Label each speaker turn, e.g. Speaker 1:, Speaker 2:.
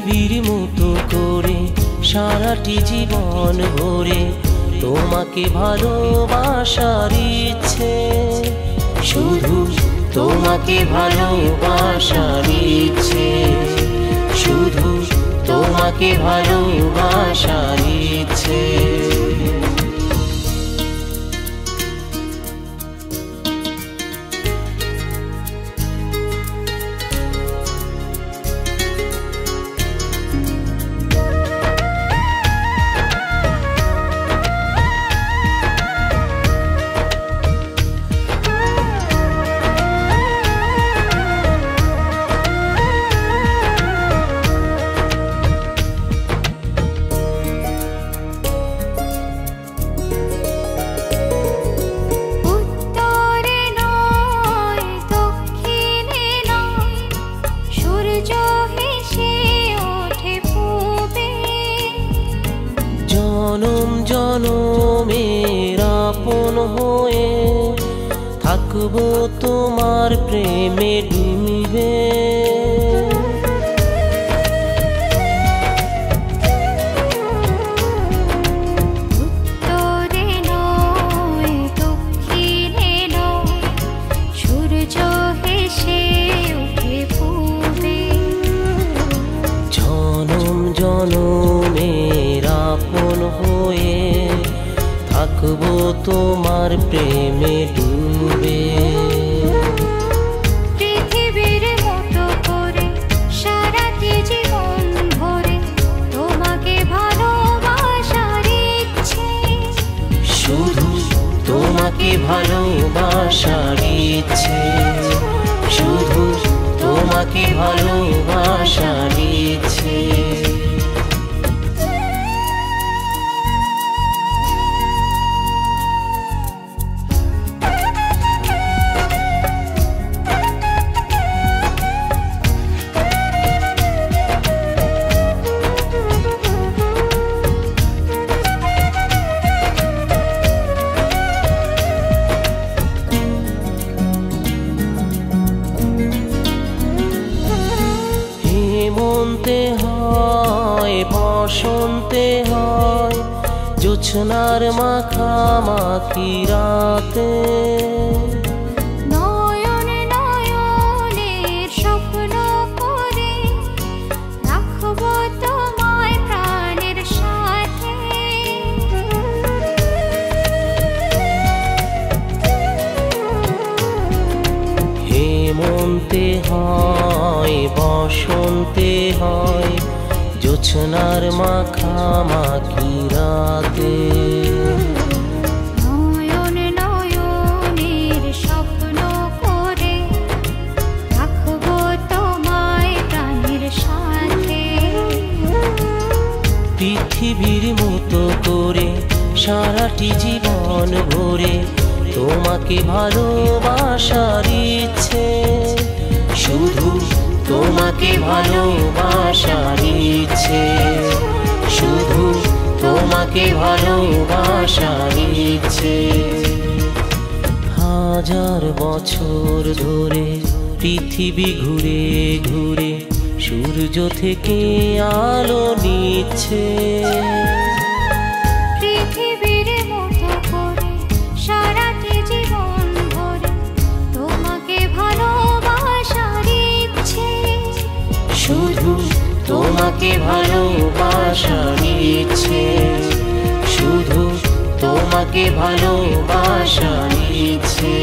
Speaker 1: পৃথিবীর মতো করে সারাটি জীবন ভরে তোমাকে ভালোবাসার ইচ্ছে, শুধু তোমাকে ভালোবাসার ইচ্ছে, শুধু তোমাকে ভালোবাসার ইচ্ছে। জনম জনমের আপন হয়ে থাকবো তোমার প্রেমে ডুবে।
Speaker 2: উত্তরে নয় দক্ষিণে নয়, সূর্য হেসে ওঠে পূবে।
Speaker 1: জনম জনমের আপন হয়ে থাকবো তোমার প্রেমে ডুবে।
Speaker 2: পৃথিবীর মতো করে সারাটি জীবন ভরে তোমাকে ভালোবাসার ইচ্ছে,
Speaker 1: শুধু তোমাকে ভালোবাসার ইচ্ছে, শুধু তোমাকে ভালোবাসার ইচ্ছে। হেমন্তে হয় বসন্তে হয় জোছনার মাখামাখি রাতে।
Speaker 2: নয়ন নয়নের স্বপ্ন করে রাখবো তোমায় প্রাণের সাথে।
Speaker 1: হেমন্তে হয় বসন্তে হয় জোছনার মাখামাখি রাতে।
Speaker 2: নয়ন নয়নের স্বপ্ন করে রাখবো তোমায় প্রাণের সাথে।
Speaker 1: পৃথিবীর মতো করে সারাটি জীবন ভরে তোমাকে ভালোবাসার ইচ্ছে, শুধু তোমাকে ভালোবাসার ইচ্ছে, শুধু তোমাকে ভালোবাসার ইচ্ছে। হাজার বছর ধরে পৃথিবী ঘুরে ঘুরে সূর্য থেকে আলো নিচ্ছে।
Speaker 2: পৃথিবীর মতো করে সারাটি জীবন ভরে তোমাকে ভালোবাসার ইচ্ছে,
Speaker 1: শুধু তোমাকে ভালোবাসার ইচ্ছে, শুধু তোমাকে ভালোবাসার ইচ্ছে।